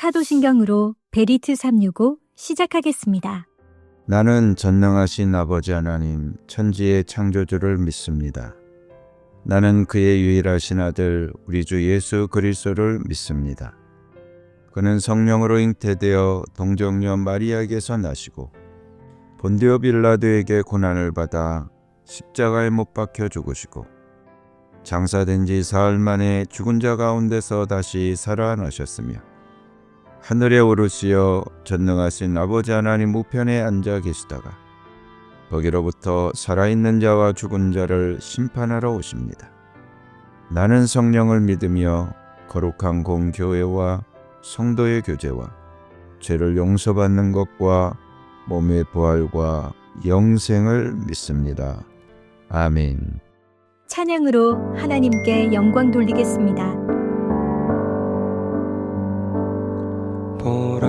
사도신경으로 베리트 365 시작하겠습니다. 나는 전능하신 아버지 하나님 천지의 창조주를 믿습니다. 나는 그의 유일하신 아들 우리 주 예수 그리스도를 믿습니다. 그는 성령으로 잉태되어 동정녀 마리아에게서 나시고 본디오 빌라도에게 고난을 받아 십자가에 못 박혀 죽으시고 장사된 지 사흘 만에 죽은 자 가운데서 다시 살아나셨으며 하늘에 오르시어 전능하신 아버지 하나님 우편에 앉아 계시다가 거기로부터 살아있는 자와 죽은 자를 심판하러 오십니다. 나는 성령을 믿으며 거룩한 공교회와 성도의 교제와 죄를 용서받는 것과 몸의 부활과 영생을 믿습니다. 아멘. 찬양으로 하나님께 영광 돌리겠습니다. 보라,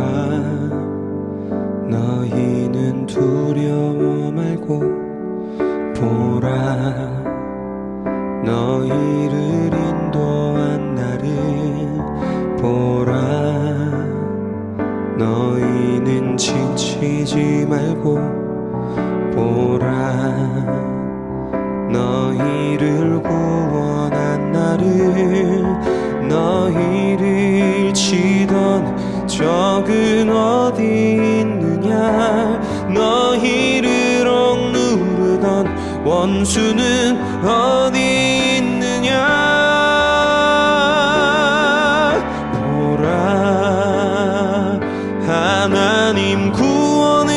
너희는 두려워 말고 보라, 너희를 인도한 나를 보라, 너희는 지치지 말고 보라, 너희를 구원한 나를, 너희를 치던 적은 어디 있느냐, 너희를 억누르던 원수는 어디 있느냐. 보라, 하나님 구원을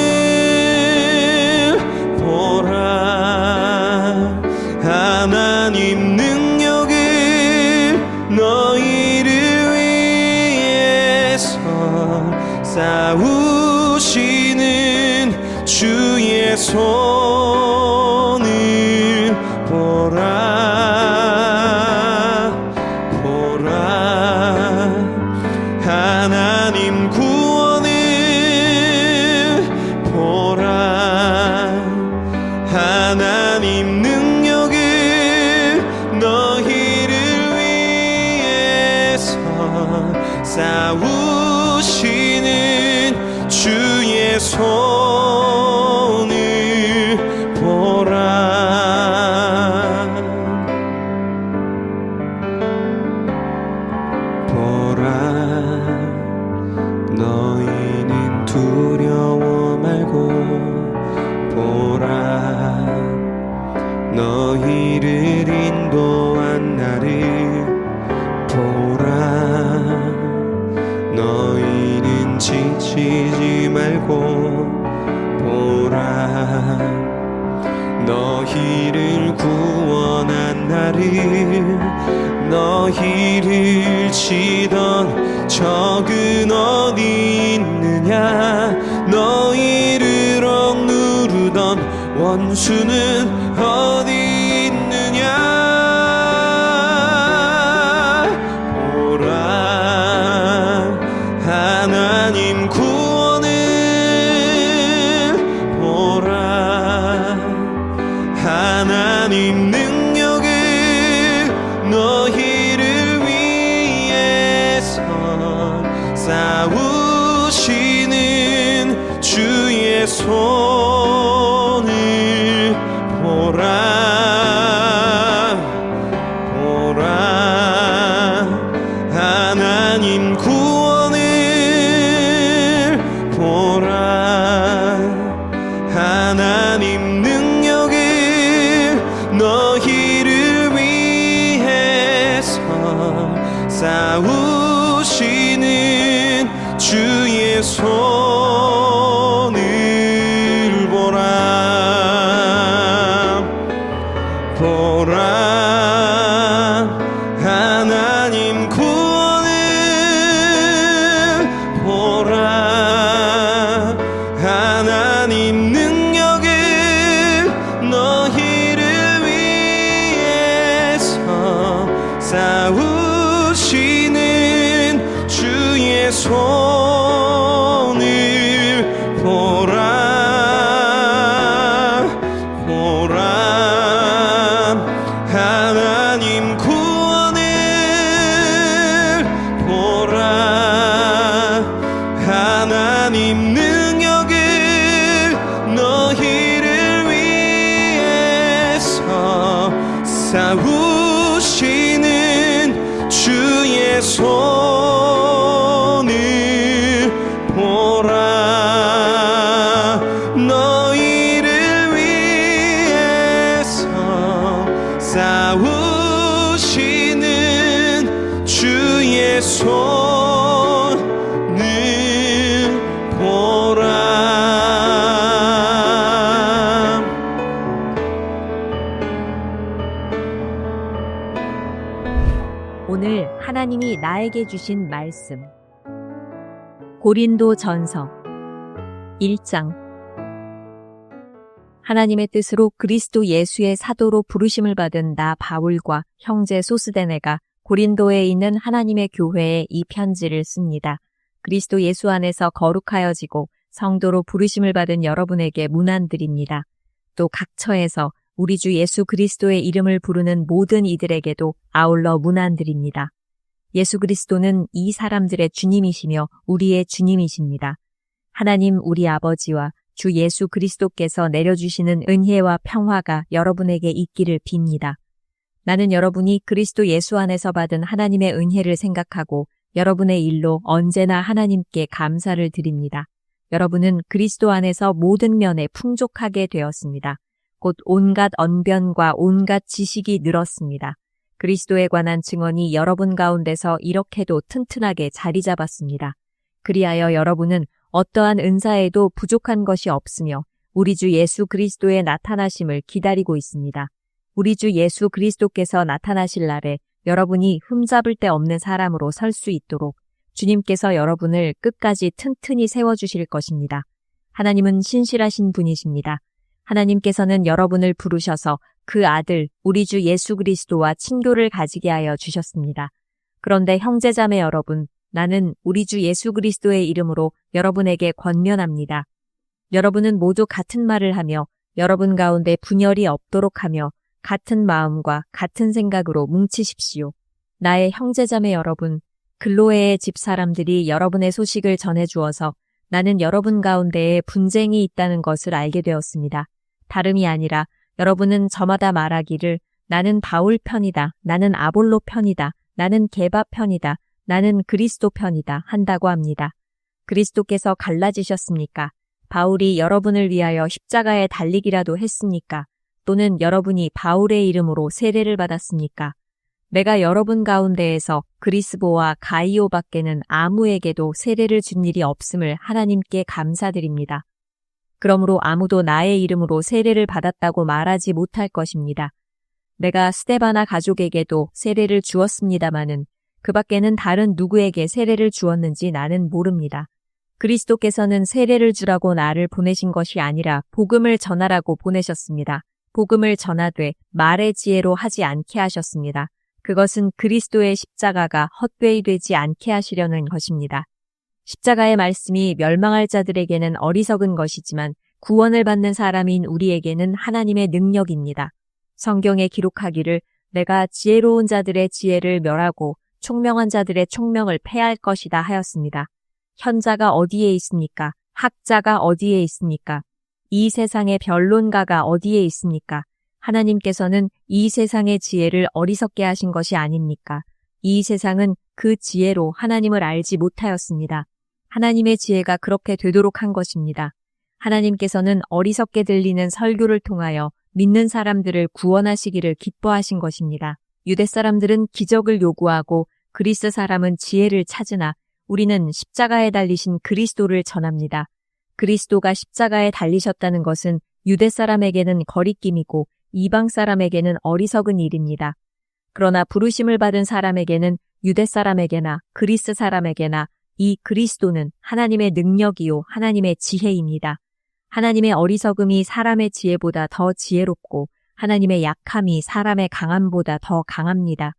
보라, 하나님 능력을 너희를 위해서 싸우시는 주의 손을 보라, 보라, 하나님 구원을 보라, 하나님 능력을 너희를 위해서 싸우시는 주의 손을 보라, 보라, 너희는 두려워 말고 보라, 너희를 인도한 나를 보라, 너희는 지치지 말고 보라, 너희를 구원한 나를, 너희를 치던 적은 어디 있느냐, 너희를 억누르던 원수는 어디 있느냐. 하나님 구원을 보라, 하나님 능력을 너희를 위해서 싸우시는 주의 손을 보라, 보라, 하나님 구원을 보라, 하나님 능력을 너희를 위해서 싸우시는 주의 손을 보라, 보라, 하나님 구원을 보라, 하나님 능력을 너희를 위해서 싸우시는 주의 손을 싸우시는 주의 손을 보라. 너희를 위해서 싸우시는 주의 손을 보라. 오늘 하나님이 나에게 주신 말씀. 고린도전서 1장. 하나님의 뜻으로 그리스도 예수의 사도로 부르심을 받은 나 바울과 형제 소스데네가 고린도에 있는 하나님의 교회에 이 편지를 씁니다. 그리스도 예수 안에서 거룩하여지고 성도로 부르심을 받은 여러분에게 문안드립니다. 또 각 처에서 우리 주 예수 그리스도의 이름을 부르는 모든 이들에게도 아울러 문안드립니다. 예수 그리스도는 이 사람들의 주님이시며 우리의 주님이십니다. 하나님 우리 아버지와 주 예수 그리스도께서 내려주시는 은혜와 평화가 여러분에게 있기를 빕니다. 나는 여러분이 그리스도 예수 안에서 받은 하나님의 은혜를 생각하고 여러분의 일로 언제나 하나님께 감사를 드립니다. 여러분은 그리스도 안에서 모든 면에 풍족하게 되었습니다. 곧 온갖 언변과 온갖 지식이 늘었습니다. 그리스도에 관한 증언이 여러분 가운데서 이렇게도 튼튼하게 자리 잡았습니다. 그리하여 여러분은 어떠한 은사에도 부족한 것이 없으며 우리 주 예수 그리스도의 나타나심을 기다리고 있습니다. 우리 주 예수 그리스도께서 나타나실 날에 여러분이 흠잡을 데 없는 사람으로 설 수 있도록 주님께서 여러분을 끝까지 튼튼히 세워주실 것입니다. 하나님은 신실하신 분이십니다. 하나님께서는 여러분을 부르셔서 그 아들 우리 주 예수 그리스도와 친교를 가지게 하여 주셨습니다. 그런데 형제자매 여러분, 나는 우리 주 예수 그리스도의 이름으로 여러분에게 권면합니다. 여러분은 모두 같은 말을 하며 여러분 가운데 분열이 없도록 하며 같은 마음과 같은 생각으로 뭉치십시오. 나의 형제자매 여러분, 글로에의 집사람들이 여러분의 소식을 전해주어서 나는 여러분 가운데에 분쟁이 있다는 것을 알게 되었습니다. 다름이 아니라 여러분은 저마다 말하기를 나는 바울 편이다, 나는 아볼로 편이다, 나는 게바 편이다, 나는 그리스도 편이다 한다고 합니다. 그리스도께서 갈라지셨습니까? 바울이 여러분을 위하여 십자가에 달리기라도 했습니까? 또는 여러분이 바울의 이름으로 세례를 받았습니까? 내가 여러분 가운데에서 그리스보와 가이오 밖에는 아무에게도 세례를 준 일이 없음을 하나님께 감사드립니다. 그러므로 아무도 나의 이름으로 세례를 받았다고 말하지 못할 것입니다. 내가 스데바나 가족에게도 세례를 주었습니다마는 그 밖에는 다른 누구에게 세례를 주었는지 나는 모릅니다. 그리스도께서는 세례를 주라고 나를 보내신 것이 아니라 복음을 전하라고 보내셨습니다. 복음을 전하되 말의 지혜로 하지 않게 하셨습니다. 그것은 그리스도의 십자가가 헛되이 되지 않게 하시려는 것입니다. 십자가의 말씀이 멸망할 자들에게는 어리석은 것이지만 구원을 받는 사람인 우리에게는 하나님의 능력입니다. 성경에 기록하기를 내가 지혜로운 자들의 지혜를 멸하고 총명한 자들의 총명을 패할 것이다 하였습니다. 현자가 어디에 있습니까? 학자가 어디에 있습니까? 이 세상의 변론가가 어디에 있습니까? 하나님께서는 이 세상의 지혜를 어리석게 하신 것이 아닙니까? 이 세상은 그 지혜로 하나님을 알지 못하였습니다. 하나님의 지혜가 그렇게 되도록 한 것입니다. 하나님께서는 어리석게 들리는 설교를 통하여 믿는 사람들을 구원하시기를 기뻐하신 것입니다. 유대 사람들은 기적을 요구하고 그리스 사람은 지혜를 찾으나 우리는 십자가에 달리신 그리스도를 전합니다. 그리스도가 십자가에 달리셨다는 것은 유대 사람에게는 거리낌이고 이방 사람에게는 어리석은 일입니다. 그러나 부르심을 받은 사람에게는 유대 사람에게나 그리스 사람에게나 이 그리스도는 하나님의 능력이요 하나님의 지혜입니다. 하나님의 어리석음이 사람의 지혜보다 더 지혜롭고 하나님의 약함이 사람의 강함보다 더 강합니다.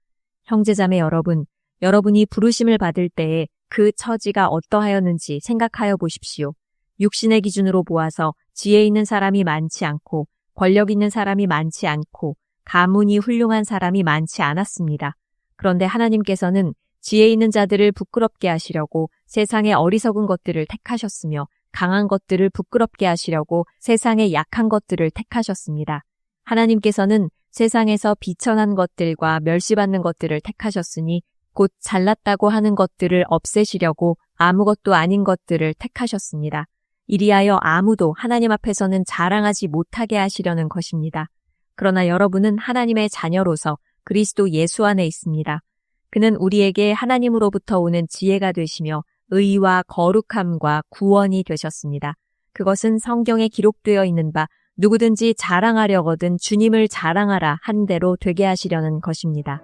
형제자매 여러분, 여러분이 부르심을 받을 때에 그 처지가 어떠하였는지 생각하여 보십시오. 육신의 기준으로 보아서 지혜 있는 사람이 많지 않고 권력 있는 사람이 많지 않고 가문이 훌륭한 사람이 많지 않았습니다. 그런데 하나님께서는 지혜 있는 자들을 부끄럽게 하시려고 세상의 어리석은 것들을 택하셨으며 강한 것들을 부끄럽게 하시려고 세상의 약한 것들을 택하셨습니다. 하나님께서는 세상에서 비천한 것들과 멸시받는 것들을 택하셨으니 곧 잘났다고 하는 것들을 없애시려고 아무것도 아닌 것들을 택하셨습니다. 이리하여 아무도 하나님 앞에서는 자랑하지 못하게 하시려는 것입니다. 그러나 여러분은 하나님의 자녀로서 그리스도 예수 안에 있습니다. 그는 우리에게 하나님으로부터 오는 지혜가 되시며 의와 거룩함과 구원이 되셨습니다. 그것은 성경에 기록되어 있는 바 누구든지 자랑하려거든 주님을 자랑하라 한 대로 되게 하시려는 것입니다.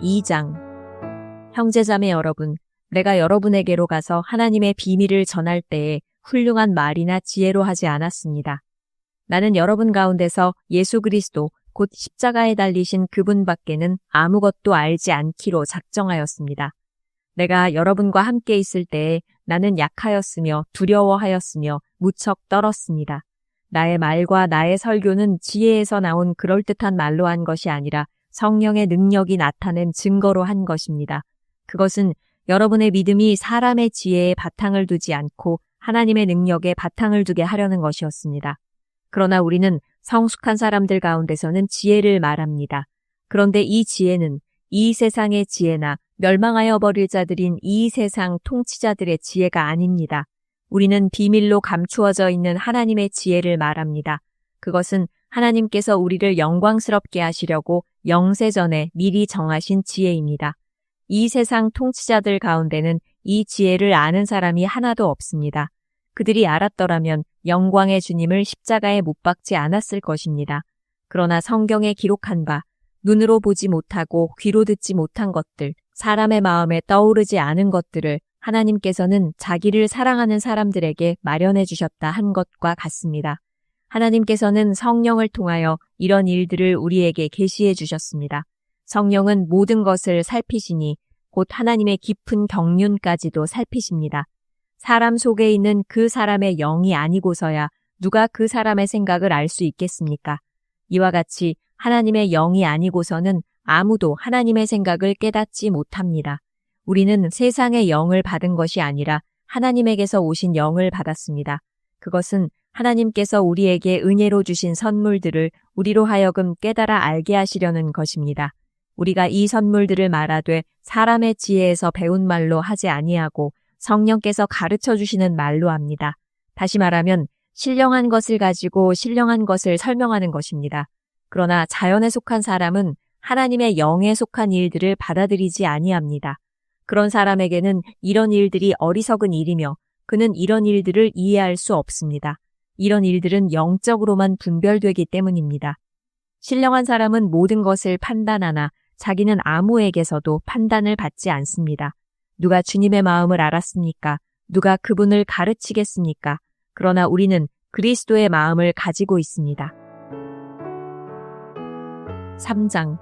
2장. 형제자매 여러분, 내가 여러분에게로 가서 하나님의 비밀을 전할 때에 훌륭한 말이나 지혜로 하지 않았습니다. 나는 여러분 가운데서 예수 그리스도 곧 십자가에 달리신 그분밖에는 아무것도 알지 않기로 작정하였습니다. 내가 여러분과 함께 있을 때에 나는 약하였으며 두려워하였으며 무척 떨었습니다. 나의 말과 나의 설교는 지혜에서 나온 그럴듯한 말로 한 것이 아니라 성령의 능력이 나타낸 증거로 한 것입니다. 그것은 여러분의 믿음이 사람의 지혜에 바탕을 두지 않고 하나님의 능력에 바탕을 두게 하려는 것이었습니다. 그러나 우리는 성숙한 사람들 가운데서는 지혜를 말합니다. 그런데 이 지혜는 이 세상의 지혜나 멸망하여 버릴 자들인 이 세상 통치자들의 지혜가 아닙니다. 우리는 비밀로 감추어져 있는 하나님의 지혜를 말합니다. 그것은 하나님께서 우리를 영광스럽게 하시려고 영세전에 미리 정하신 지혜입니다. 이 세상 통치자들 가운데는 이 지혜를 아는 사람이 하나도 없습니다. 그들이 알았더라면 영광의 주님을 십자가에 못 박지 않았을 것입니다. 그러나 성경에 기록한 바 눈으로 보지 못하고 귀로 듣지 못한 것들, 사람의 마음에 떠오르지 않은 것들을 하나님께서는 자기를 사랑하는 사람들에게 마련해 주셨다 한 것과 같습니다. 하나님께서는 성령을 통하여 이런 일들을 우리에게 계시해 주셨습니다. 성령은 모든 것을 살피시니 곧 하나님의 깊은 경륜까지도 살피십니다. 사람 속에 있는 그 사람의 영이 아니고서야 누가 그 사람의 생각을 알 수 있겠습니까? 이와 같이 하나님의 영이 아니고서는 아무도 하나님의 생각을 깨닫지 못합니다. 우리는 세상의 영을 받은 것이 아니라 하나님에게서 오신 영을 받았습니다. 그것은 하나님께서 우리에게 은혜로 주신 선물들을 우리로 하여금 깨달아 알게 하시려는 것입니다. 우리가 이 선물들을 말하되 사람의 지혜에서 배운 말로 하지 아니하고 성령께서 가르쳐 주시는 말로 합니다. 다시 말하면 신령한 것을 가지고 신령한 것을 설명하는 것입니다. 그러나 자연에 속한 사람은 하나님의 영에 속한 일들을 받아들이지 아니합니다. 그런 사람에게는 이런 일들이 어리석은 일이며 그는 이런 일들을 이해할 수 없습니다. 이런 일들은 영적으로만 분별되기 때문입니다. 신령한 사람은 모든 것을 판단하나 자기는 아무에게서도 판단을 받지 않습니다. 누가 주님의 마음을 알았습니까? 누가 그분을 가르치겠습니까? 그러나 우리는 그리스도의 마음을 가지고 있습니다. 3장.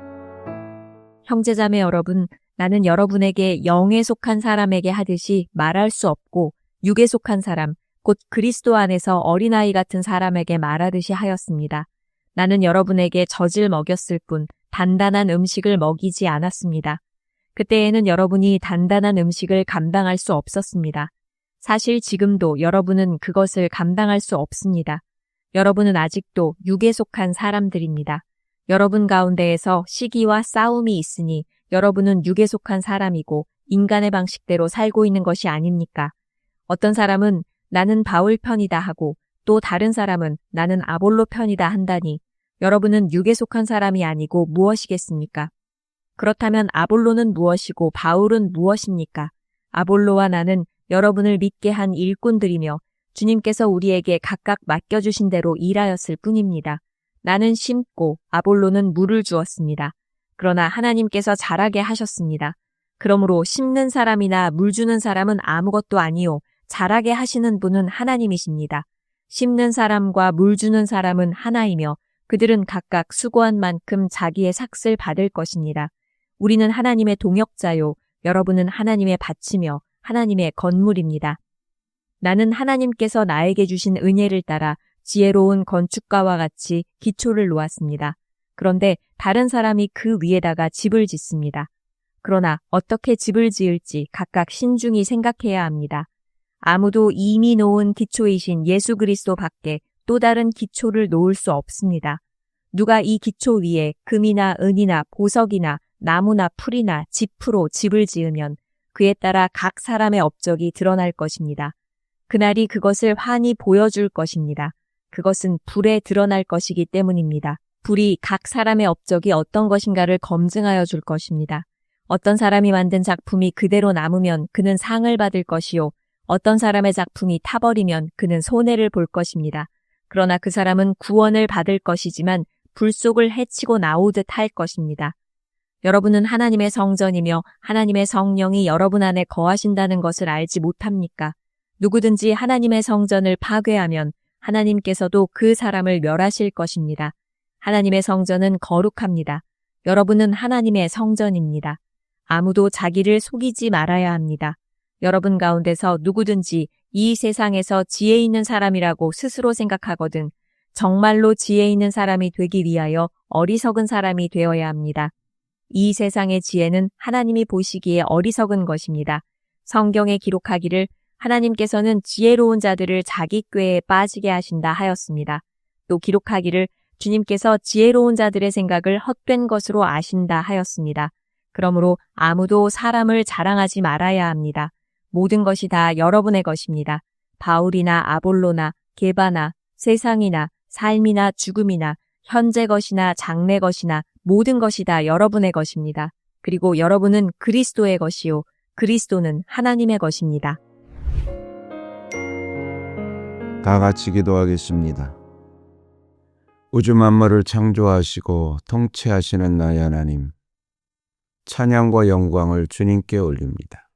형제자매 여러분, 나는 여러분에게 영에 속한 사람에게 하듯이 말할 수 없고 육에 속한 사람, 곧 그리스도 안에서 어린아이 같은 사람에게 말하듯이 하였습니다. 나는 여러분에게 젖을 먹였을 뿐 단단한 음식을 먹이지 않았습니다. 그때에는 여러분이 단단한 음식을 감당할 수 없었습니다. 사실 지금도 여러분은 그것을 감당할 수 없습니다. 여러분은 아직도 육에 속한 사람들입니다. 여러분 가운데에서 시기와 싸움이 있으니 여러분은 육에 속한 사람이고 인간의 방식대로 살고 있는 것이 아닙니까? 어떤 사람은 나는 바울 편이다 하고 또 다른 사람은 나는 아볼로 편이다 한다니 여러분은 육에 속한 사람이 아니고 무엇이겠습니까? 그렇다면 아볼로는 무엇이고 바울은 무엇입니까? 아볼로와 나는 여러분을 믿게 한 일꾼들이며 주님께서 우리에게 각각 맡겨주신 대로 일하였을 뿐입니다. 나는 심고 아볼로는 물을 주었습니다. 그러나 하나님께서 자라게 하셨습니다. 그러므로 심는 사람이나 물 주는 사람은 아무것도 아니요 자라게 하시는 분은 하나님이십니다. 심는 사람과 물 주는 사람은 하나이며 그들은 각각 수고한 만큼 자기의 삭을 받을 것입니다. 우리는 하나님의 동역자요 여러분은 하나님의 밭이며 하나님의 건물입니다. 나는 하나님께서 나에게 주신 은혜를 따라 지혜로운 건축가와 같이 기초를 놓았습니다. 그런데 다른 사람이 그 위에다가 집을 짓습니다. 그러나 어떻게 집을 지을지 각각 신중히 생각해야 합니다. 아무도 이미 놓은 기초이신 예수 그리스도 밖에 또 다른 기초를 놓을 수 없습니다. 누가 이 기초 위에 금이나 은이나 보석이나 나무나 풀이나 짚으로 집을 지으면 그에 따라 각 사람의 업적이 드러날 것입니다. 그날이 그것을 환히 보여줄 것입니다. 그것은 불에 드러날 것이기 때문입니다. 불이 각 사람의 업적이 어떤 것인가를 검증하여 줄 것입니다. 어떤 사람이 만든 작품이 그대로 남으면 그는 상을 받을 것이요. 어떤 사람의 작품이 타버리면 그는 손해를 볼 것입니다. 그러나 그 사람은 구원을 받을 것이지만 불 속을 헤치고 나오듯 할 것입니다. 여러분은 하나님의 성전이며 하나님의 성령이 여러분 안에 거하신다는 것을 알지 못합니까? 누구든지 하나님의 성전을 파괴하면 하나님께서도 그 사람을 멸하실 것입니다. 하나님의 성전은 거룩합니다. 여러분은 하나님의 성전입니다. 아무도 자기를 속이지 말아야 합니다. 여러분 가운데서 누구든지 이 세상에서 지혜 있는 사람이라고 스스로 생각하거든 정말로 지혜 있는 사람이 되기 위하여 어리석은 사람이 되어야 합니다. 이 세상의 지혜는 하나님이 보시기에 어리석은 것입니다. 성경에 기록하기를 하나님께서는 지혜로운 자들을 자기 꾀에 빠지게 하신다 하였습니다. 또 기록하기를 주님께서 지혜로운 자들의 생각을 헛된 것으로 아신다 하였습니다. 그러므로 아무도 사람을 자랑하지 말아야 합니다. 모든 것이 다 여러분의 것입니다. 바울이나 아볼로나 게바나 세상이나 삶이나 죽음이나 현재 것이나 장래 것이나 모든 것이 다 여러분의 것입니다. 그리고 여러분은 그리스도의 것이요 그리스도는 하나님의 것입니다. 다 같이 기도하겠습니다. 우주 만물을 창조하시고 통치하시는 나의 하나님, 찬양과 영광을 주님께 올립니다.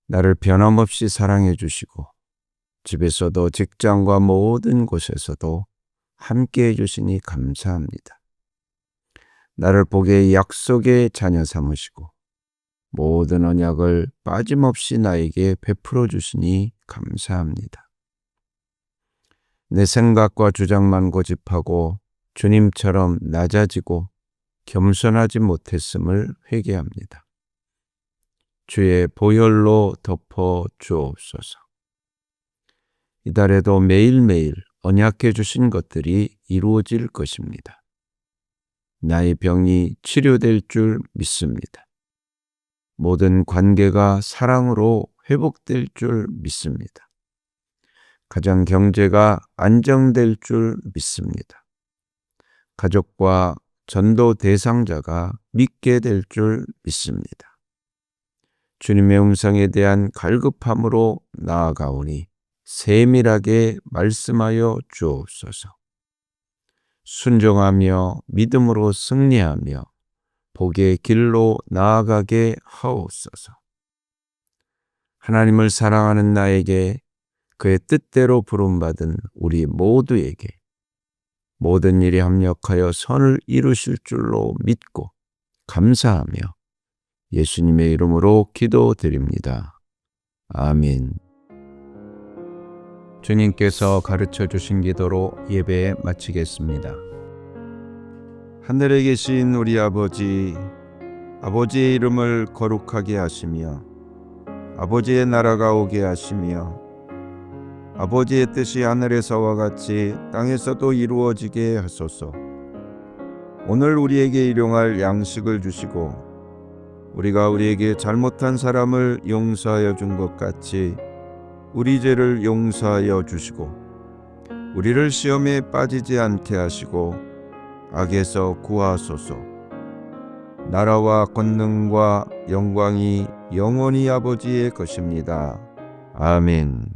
나를 변함없이 사랑해 주시고 집에서도 직장과 모든 곳에서도 함께해 주시니 감사합니다. 나를 복의 약속의 자녀 삼으시고 모든 언약을 빠짐없이 나에게 베풀어 주시니 감사합니다. 내 생각과 주장만 고집하고 주님처럼 낮아지고 겸손하지 못했음을 회개합니다. 주의 보혈로 덮어 주옵소서. 이달에도 매일매일 언약해 주신 것들이 이루어질 것입니다. 나의 병이 치료될 줄 믿습니다. 모든 관계가 사랑으로 회복될 줄 믿습니다. 가정 경제가 안정될 줄 믿습니다. 가족과 전도 대상자가 믿게 될 줄 믿습니다. 주님의 음성에 대한 갈급함으로 나아가오니 세밀하게 말씀하여 주옵소서. 순종하며 믿음으로 승리하며 복의 길로 나아가게 하옵소서. 하나님을 사랑하는 나에게 그의 뜻대로 부름받은 우리 모두에게 모든 일에 합력하여 선을 이루실 줄로 믿고 감사하며 예수님의 이름으로 기도드립니다. 아멘. 주님께서 가르쳐 주신 기도로 예배 마치겠습니다. 하늘에 계신 우리 아버지, 아버지의 이름을 거룩하게 하시며 아버지의 나라가 오게 하시며 아버지의 뜻이 하늘에서와 같이 땅에서도 이루어지게 하소서. 오늘 우리에게 일용할 양식을 주시고 우리가 우리에게 잘못한 사람을 용서하여 준 것 같이 우리 죄를 용서하여 주시고 우리를 시험에 빠지지 않게 하시고 악에서 구하소서. 나라와 권능과 영광이 영원히 아버지의 것입니다. 아멘.